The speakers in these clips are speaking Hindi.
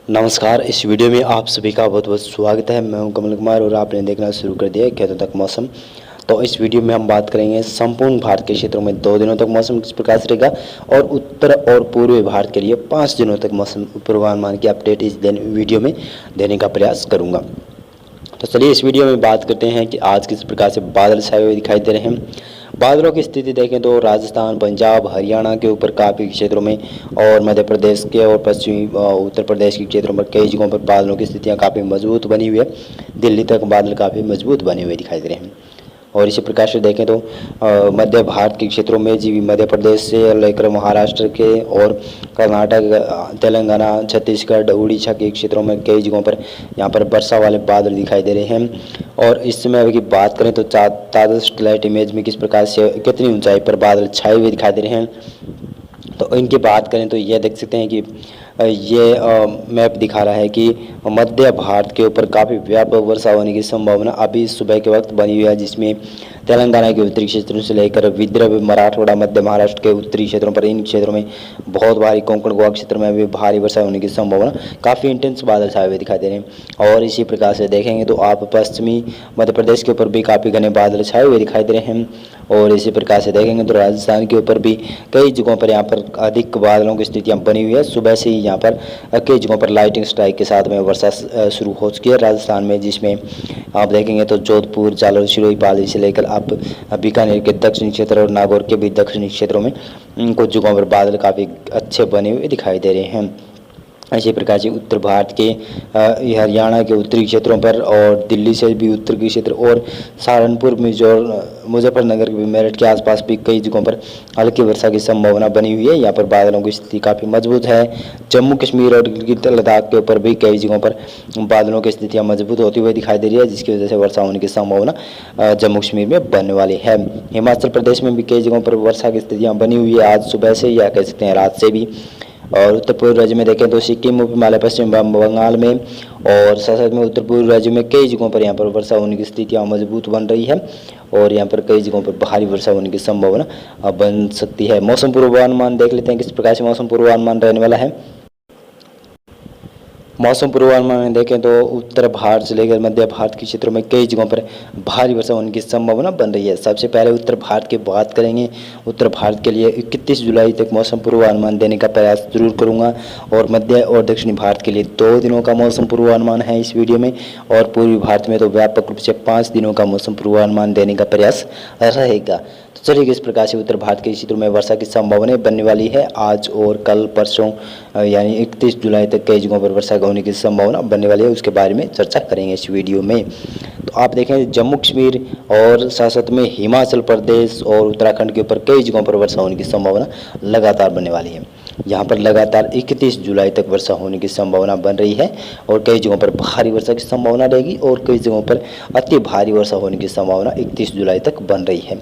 नमस्कार। इस वीडियो में आप सभी का बहुत बहुत स्वागत है। मैं हूं कमल कुमार और आपने देखना शुरू कर दिया है खेतों तक मौसम। तो इस वीडियो में हम बात करेंगे संपूर्ण भारत के क्षेत्रों में 2 दिनों तक मौसम किस प्रकार से रहेगा और उत्तर और पूर्वी भारत के लिए 5 दिनों तक मौसम पूर्वानुमान की अपडेट इस वीडियो में देने का प्रयास करूँगा। तो चलिए इस वीडियो में बात करते हैं कि आज किस प्रकार से बादल छाए हुए दिखाई दे रहे हैं। बादलों की स्थिति देखें तो राजस्थान, पंजाब, हरियाणा के ऊपर काफ़ी क्षेत्रों में और मध्य प्रदेश के और पश्चिमी उत्तर प्रदेश के क्षेत्रों पर कई जगहों पर बादलों की स्थितियां काफ़ी मजबूत बनी हुई है। दिल्ली तक बादल काफ़ी मजबूत बने हुए दिखाई दे रहे हैं। और इसी प्रकार से देखें तो मध्य भारत के क्षेत्रों में जी मध्य प्रदेश से लेकर महाराष्ट्र के और कर्नाटक, तेलंगाना, छत्तीसगढ़, उड़ीसा के क्षेत्रों में कई जगहों पर यहाँ पर वर्षा वाले बादल दिखाई दे रहे हैं। और इस समय अगर बात करें तो ताज़ा सैटेलाइट इमेज में किस प्रकार से कितनी ऊंचाई पर बादल छाए हुए दिखाई दे रहे हैं। तो इनकी बात करें तो यह देख सकते हैं कि ये मैप दिखा रहा है कि मध्य भारत के ऊपर काफ़ी व्यापक वर्षा होने की संभावना अभी सुबह के वक्त बनी हुई है, जिसमें तेलंगाना के उत्तरी क्षेत्रों से लेकर विदर्भ, मराठवाड़ा, मध्य महाराष्ट्र के उत्तरी क्षेत्रों पर इन क्षेत्रों में बहुत भारी, कोंकण गोवा क्षेत्र में भी भारी वर्षा होने की संभावना, काफ़ी इंटेंस बादल छाए हुए दिखाई दे रहे हैं। और इसी प्रकार से देखेंगे तो आप पश्चिमी मध्य प्रदेश के ऊपर भी काफ़ी घने बादल छाए हुए दिखाई दे रहे हैं। और इसी प्रकार से देखेंगे तो राजस्थान के ऊपर भी कई जगहों पर यहाँ पर अधिक बादलों की स्थितियाँ बनी हुई है। सुबह से ही यहाँ पर कई जगहों पर लाइटिंग स्ट्राइक के साथ में वर्षा शुरू हो चुकी है राजस्थान में, जिसमें आप देखेंगे तो जोधपुर, जालोर, सिरोही, पाली से लेकर आप बीकानेर के दक्षिणी क्षेत्र और नागौर के भी दक्षिणी क्षेत्रों में कुछ जगहों पर बादल काफ़ी अच्छे बने हुए दिखाई दे रहे हैं। इसी प्रकार से उत्तर भारत के हरियाणा के उत्तरी क्षेत्रों पर और दिल्ली से भी उत्तर के क्षेत्र और सहारनपुर, मुजफ्फरनगर, मेरठ के आसपास भी कई जगहों पर हल्की वर्षा की संभावना बनी हुई है। यहाँ पर बादलों की स्थिति काफ़ी मजबूत है। जम्मू कश्मीर और लद्दाख के ऊपर भी कई जगहों पर बादलों की स्थितियाँ मजबूत होती हुई दिखाई दे रही है, जिसकी वजह से वर्षा होने की संभावना जम्मू कश्मीर में बनने वाली है। हिमाचल प्रदेश में भी कई जगहों पर वर्षा की स्थितियाँ बनी हुई है आज सुबह से, या कह सकते हैं रात से भी। और उत्तर पूर्व राज्य में देखें तो सिक्किम, हिमालय, पश्चिम बंगाल में और साथ में उत्तर पूर्व राज्य में कई जगहों पर यहाँ पर वर्षा होने की स्थितियाँ मजबूत बन रही है और यहाँ पर कई जगहों पर भारी वर्षा होने की संभावना बन सकती है। मौसम पूर्वानुमान देख लेते हैं किस प्रकार से मौसम पूर्वानुमान रहने वाला है। मौसम पूर्वानुमान में देखें तो उत्तर भारत से लेकर मध्य भारत के क्षेत्रों में कई जगहों पर भारी वर्षा होने की संभावना बन रही है। सबसे पहले उत्तर भारत की बात करेंगे। उत्तर भारत के लिए 31 जुलाई तक मौसम पूर्वानुमान देने का प्रयास जरूर करूंगा और मध्य और दक्षिणी भारत के लिए 2 दिनों का मौसम पूर्वानुमान है इस वीडियो में, और पूर्वी भारत में तो व्यापक रूप से 5 दिनों का मौसम पूर्वानुमान देने का प्रयास रहेगा। तो चलिए किस प्रकार से उत्तर भारत के क्षेत्रों में वर्षा की संभावना बनने वाली है आज और कल परसों, यानी 31 जुलाई तक कई जगहों पर वर्षा होने की संभावना बनने वाली है, उसके बारे में चर्चा करेंगे इस वीडियो में। तो आप देखें जम्मू कश्मीर और साथ में हिमाचल प्रदेश और उत्तराखंड के ऊपर कई जगहों पर वर्षा होने की संभावना लगातार बनने वाली है। यहाँ पर लगातार 31 जुलाई तक वर्षा होने की संभावना बन रही है और कई जगहों पर भारी वर्षा की संभावना रहेगी और कई जगहों पर अति भारी वर्षा होने की संभावना 31 जुलाई तक बन रही है।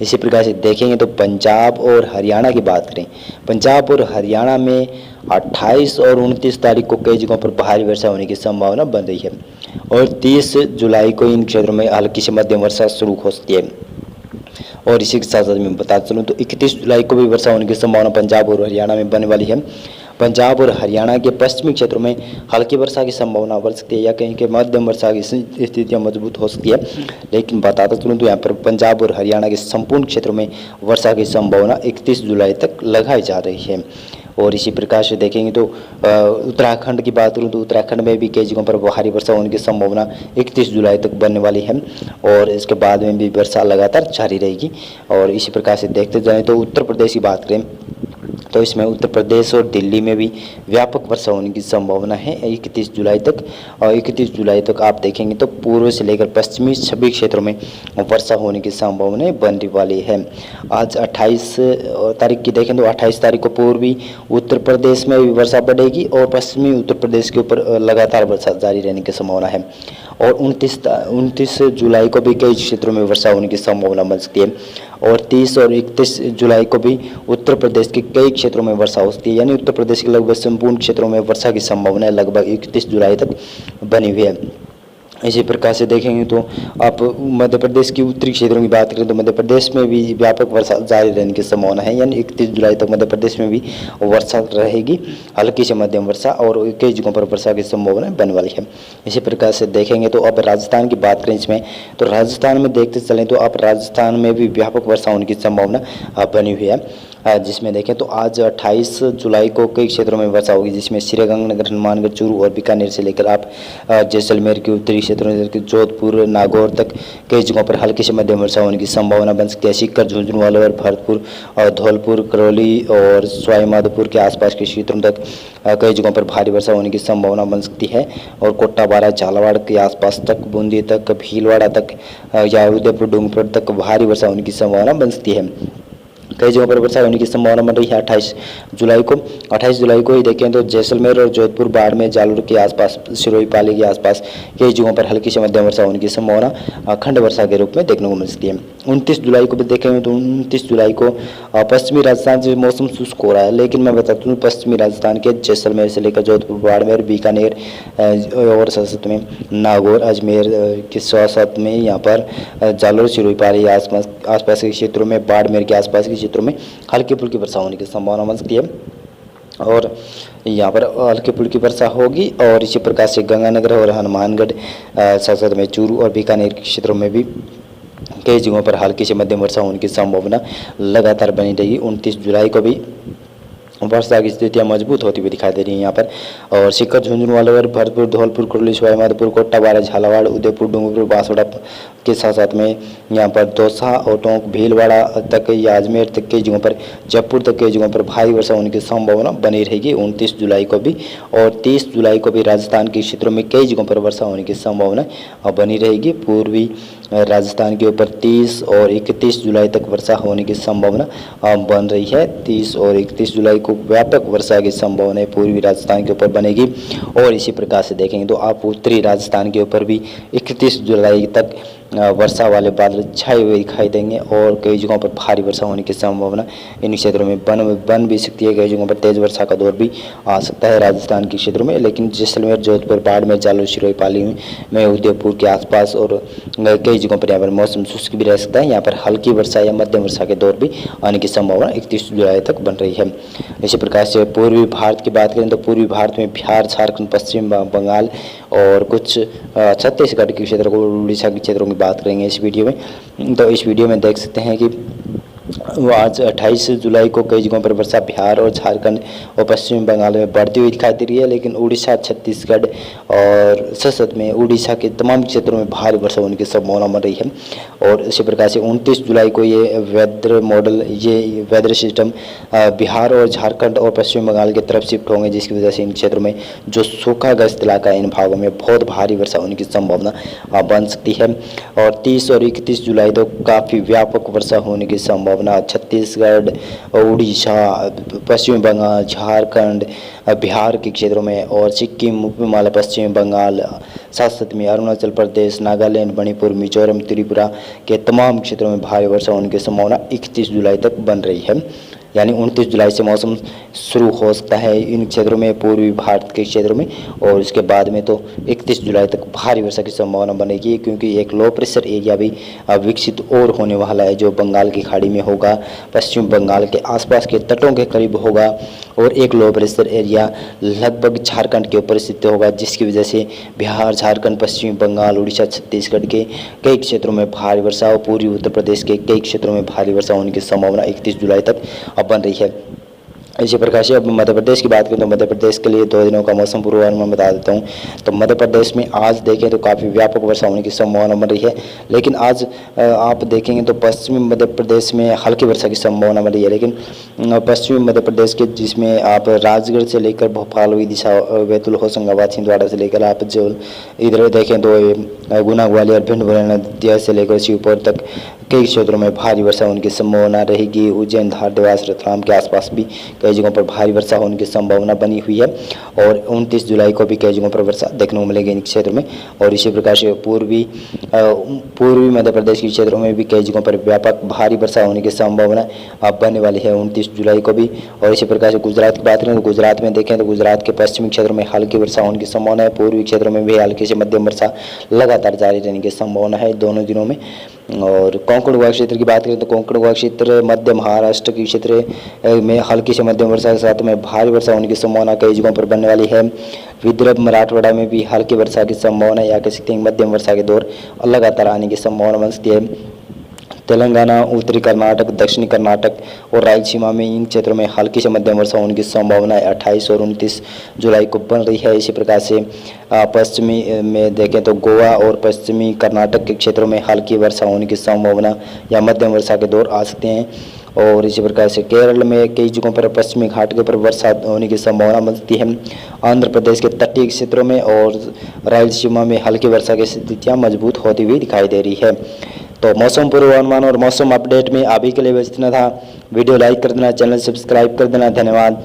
इसी प्रकार से देखेंगे तो पंजाब और हरियाणा की बात करें, पंजाब और हरियाणा में 28 और 29 तारीख को कई जगहों पर भारी वर्षा होने की संभावना बन रही है और 30 जुलाई को इन क्षेत्रों में हल्की से मध्यम वर्षा शुरू हो सकती है। और इसी के साथ साथ मैं बता चलूँ तो 31 जुलाई को भी वर्षा होने की संभावना पंजाब और हरियाणा में बनने वाली है। पंजाब और हरियाणा के पश्चिमी क्षेत्रों में हल्की वर्षा की संभावना बढ़ सकती है या कहीं के मध्यम वर्षा की स्थितियाँ मजबूत हो सकती है। लेकिन बताता चलूँ तो यहाँ पर पंजाब और हरियाणा के संपूर्ण क्षेत्रों में वर्षा की संभावना 31 जुलाई तक लगाई जा रही है। और इसी प्रकार से देखेंगे तो उत्तराखंड की बात करूँ तो उत्तराखंड में भी कई जगहों पर भारी वर्षा होने की संभावना 31 जुलाई तक बनने वाली है और इसके बाद में भी वर्षा लगातार जारी रहेगी। और इसी प्रकार से देखते जाएँ तो उत्तर प्रदेश की बात करें तो इसमें उत्तर प्रदेश और दिल्ली में भी व्यापक वर्षा होने की संभावना है 31 जुलाई तक। और 31 जुलाई तक आप देखेंगे तो पूर्व से लेकर पश्चिमी सभी क्षेत्रों में वर्षा होने की संभावना बनने वाली है। आज 28 तारीख की देखें तो 28 तारीख को पूर्वी उत्तर प्रदेश में भी वर्षा बढ़ेगी और पश्चिमी उत्तर प्रदेश के ऊपर लगातार वर्षा जारी रहने की संभावना है। और 29 जुलाई को भी कई क्षेत्रों में वर्षा होने की संभावना बन सकती है और 30 और 31 जुलाई को भी उत्तर प्रदेश के कई क्षेत्रों में वर्षा हो सकती है, यानी उत्तर प्रदेश के लगभग संपूर्ण क्षेत्रों में वर्षा की संभावना लगभग 31 जुलाई तक बनी हुई है। इसी प्रकार से देखेंगे तो आप मध्य प्रदेश के उत्तरी क्षेत्रों की बात करें तो मध्य प्रदेश में भी व्यापक वर्षा जारी रहने की संभावना है, यानी 31 जुलाई तक मध्य प्रदेश में भी वर्षा रहेगी, हल्की से मध्यम वर्षा, और कई जगहों पर वर्षा की संभावना बनने वाली है। इसी प्रकार से देखेंगे तो अब राजस्थान की बात करें इसमें, तो राजस्थान में देखते चलें तो अब राजस्थान में भी व्यापक वर्षा होने की संभावना बनी हुई है, जिसमें देखें तो आज 28 जुलाई को कई क्षेत्रों में वर्षा होगी, जिसमें श्रीगंगानगर, हनुमानगढ़, चूरू और बीकानेर से लेकर आप जैसलमेर के उत्तरी क्षेत्रों में जोधपुर, नागौर तक कई जगहों पर हल्की से मध्यम वर्षा होने की संभावना बन सकती है। सीकर, झुंझुनू, अलवर, भरतपुर और धौलपुर, करौली और सवाई माधोपुर के आसपास के क्षेत्रों तक कई जगहों पर भारी वर्षा होने की संभावना बन सकती है, और कोट्टा, बारा, झालावाड़ के आसपास तक, बूंदी तक, भीलवाड़ा तक या उदयपुर, डूंगरपुर तक भारी वर्षा होने की संभावना बन सकती है। कई जगहों पर वर्षा होने की संभावना बन रही है 28 जुलाई को। 28 जुलाई को ही देखें तो जैसलमेर और जोधपुर, बाड़मेर, जालोर के आसपास, सिरोही, पाली के आसपास कई जगहों पर हल्की से मध्यम वर्षा होने की संभावना खंड वर्षा के रूप में देखने को मिल सकती है। 29 जुलाई को भी देखेंगे तो 29 जुलाई को पश्चिमी राजस्थान से मौसम शुष्क हो रहा है, लेकिन मैं बताता हूँ पश्चिमी राजस्थान के जैसलमेर से लेकर जोधपुर, बाड़मेर, बीकानेर और साथ में नागौर, अजमेर के साथ में यहाँ पर जालोर, सिरोही, पाली आसपास के क्षेत्रों में, बाड़मेर के आसपास के क्षेत्रों में हल्की फुल्की वर्षा होने की संभावना बन सकती है, और यहाँ पर हल्की फुल्की वर्षा होगी। और इसी प्रकार से गंगानगर और हनुमानगढ़, साथ में चूरू और बीकानेर के क्षेत्रों में भी कई जगहों पर हल्की से मध्यम वर्षा होने की संभावना लगातार बनी रहेगी। 29 जुलाई को भी वर्षा की स्थितियां मजबूत होती हुई दिखाई दे रही हैं यहाँ पर, और सीकर, झुंझुनू, अलवर, भरतपुर, धौलपुर, करौली, सवाई माधोपुर, कोट्टा, बारा, झालावाड़, उदयपुर, डूंगरपुर, बांसवाड़ा के साथ में यहाँ पर दौसा और टोंक, भीलवाड़ा तक या अजमेर तक कई जगहों पर, जयपुर तक कई जगहों पर भारी वर्षा होने की संभावना बनी रहेगी 29 जुलाई को भी। और 30 जुलाई को भी राजस्थान के क्षेत्रों में कई जगहों पर वर्षा होने की संभावना बनी रहेगी। पूर्वी राजस्थान के ऊपर 30 और 31 जुलाई तक वर्षा होने की संभावना बन रही है। 30 और 31 जुलाई को व्यापक वर्षा की संभावना पूर्वी राजस्थान के ऊपर बनेगी, और इसी प्रकार से देखेंगे तो आप उत्तरी राजस्थान के ऊपर भी 31 जुलाई तक वर्षा वाले बादल छाए हुए दिखाई देंगे, और कई जगहों पर भारी वर्षा होने की संभावना इन क्षेत्रों में बन भी सकती है। कई जगहों पर तेज वर्षा का दौर भी आ सकता है राजस्थान के क्षेत्रों में, लेकिन जैसलमेर, जोधपुर, बाड़मेर, जालोर, सिरोही, पाली में, उदयपुर के आसपास और कई जगहों पर यहाँ पर मौसम शुष्क भी रह सकता है। यहाँ पर हल्की वर्षा या मध्यम वर्षा के दौर भी आने की संभावना 31 जुलाई तक बन रही है। इसी प्रकार से पूर्वी भारत की बात करें तो पूर्वी भारत में बिहार, झारखंड, पश्चिम बंगाल और कुछ छत्तीसगढ़ के क्षेत्र को, उड़ीसा के क्षेत्रों की बात करेंगे इस वीडियो में। तो इस वीडियो में देख सकते हैं कि आज 28 जुलाई को कई जगहों पर वर्षा बिहार और झारखंड और पश्चिम बंगाल में बढ़ती हुई दिखाई दे रही है, लेकिन उड़ीसा, छत्तीसगढ़ और सतत में उड़ीसा के तमाम क्षेत्रों में भारी वर्षा होने की संभावना बन रही है। और इसी प्रकार से 29 जुलाई को ये वेदर सिस्टम बिहार और झारखंड और पश्चिम बंगाल की तरफ शिफ्ट होंगे, जिसकी वजह से इन क्षेत्रों में जो सूखाग्रस्त इलाका है इन भागों में बहुत भारी वर्षा होने की संभावना बन सकती है। और 30 और 31 जुलाई तो काफ़ी व्यापक वर्षा होने की संभावना छत्तीसगढ़, उड़ीसा, पश्चिम बंगाल, झारखंड, बिहार के क्षेत्रों में, और सिक्किम, उपहिमालय, पश्चिम बंगाल, साथ में अरुणाचल प्रदेश, नागालैंड, मणिपुर, मिजोरम, त्रिपुरा के तमाम क्षेत्रों में भारी वर्षा होने की संभावना 31 जुलाई तक बन रही है। यानी 29 जुलाई से मौसम शुरू हो सकता है इन क्षेत्रों में, पूर्वी भारत के क्षेत्रों में, और इसके बाद में तो 31 जुलाई तक भारी वर्षा की संभावना बनेगी, क्योंकि एक लो प्रेशर एरिया भी विकसित और होने वाला है, जो बंगाल की खाड़ी में होगा, पश्चिम बंगाल के आसपास के तटों के करीब होगा, और एक लो प्रेशर एरिया लगभग झारखंड के ऊपर स्थित होगा, जिसकी वजह से बिहार, झारखंड, पश्चिम बंगाल, उड़ीसा, छत्तीसगढ़ के कई क्षेत्रों में भारी वर्षा और पूर्वी उत्तर प्रदेश के कई क्षेत्रों में भारी वर्षा होने की संभावना 31 जुलाई तक बन रही है। इसी प्रकार से अब मध्य प्रदेश की बात करें तो मध्य प्रदेश के लिए 2 दिनों का मौसम पूर्वानुमान बता देता हूं। तो मध्य प्रदेश में आज देखें तो काफ़ी व्यापक वर्षा होने की संभावना बन रही है, लेकिन आज आप देखेंगे तो पश्चिमी मध्य प्रदेश में हल्की वर्षा की संभावना बन रही है, लेकिन पश्चिमी मध्य प्रदेश के जिसमें आप राजगढ़ से लेकर भोपाल, विदिशा, बैतूल, होशंगाबाद, छिंदवाड़ा से लेकर आप जो इधर देखें तो गुना, ग्वालियर, भिंड, मुरैना से लेकर शिवपुर तक कई क्षेत्रों में भारी वर्षा होने की संभावना रहेगी। उज्जैन, धार, देवास, रतलाम के आसपास भी कई जगहों पर भारी वर्षा होने की संभावना बनी हुई है और 29 जुलाई को भी कई जगहों पर वर्षा देखने को मिलेगी इन क्षेत्रों में। और इसी प्रकार से पूर्वी मध्य प्रदेश के क्षेत्रों में भी कई जगहों पर व्यापक भारी वर्षा होने की संभावना बनने वाली है 29 जुलाई को भी। और इसी प्रकार से गुजरात की बात करें तो गुजरात में देखें तो गुजरात के पश्चिमी क्षेत्रों में हल्की वर्षा होने की संभावना है। पूर्वी क्षेत्रों में भी हल्की से मध्यम वर्षा लगातार जारी रहने की संभावना है दोनों दिनों में। और कोंकण विभाग क्षेत्र की बात करें तो कोंकण विभाग क्षेत्र, मध्य महाराष्ट्र के क्षेत्र में हल्की से मध्यम वर्षा के साथ में भारी वर्षा होने की संभावना कई जगहों पर बनने वाली है। विदर्भ, मराठवाड़ा में भी हल्की वर्षा की संभावना या कह सकते हैं मध्यम वर्षा के दौर लगातार आने की संभावना बन सकती है। तेलंगाना, उत्तरी कर्नाटक, दक्षिणी कर्नाटक और रायलसीमा में इन क्षेत्रों में हल्की से मध्यम वर्षा होने की संभावना 28 और 29 जुलाई को बन रही है। इसी प्रकार से पश्चिमी में देखें तो गोवा और पश्चिमी कर्नाटक के क्षेत्रों में हल्की वर्षा होने की संभावना या मध्यम वर्षा के दौर आ सकते हैं। और इसी प्रकार से केरल में कई जगहों पर पश्चिमी घाट के ऊपर वर्षा होने की संभावना बनती है। आंध्र प्रदेश के तटीय क्षेत्रों में और रायलसीमा में हल्की वर्षा की स्थितियाँ मजबूत होती हुई दिखाई दे रही है। तो मौसम पूर्वानुमान और मौसम अपडेट में अभी के लिए बस इतना था। वीडियो लाइक कर देना, चैनल सब्सक्राइब कर देना। धन्यवाद।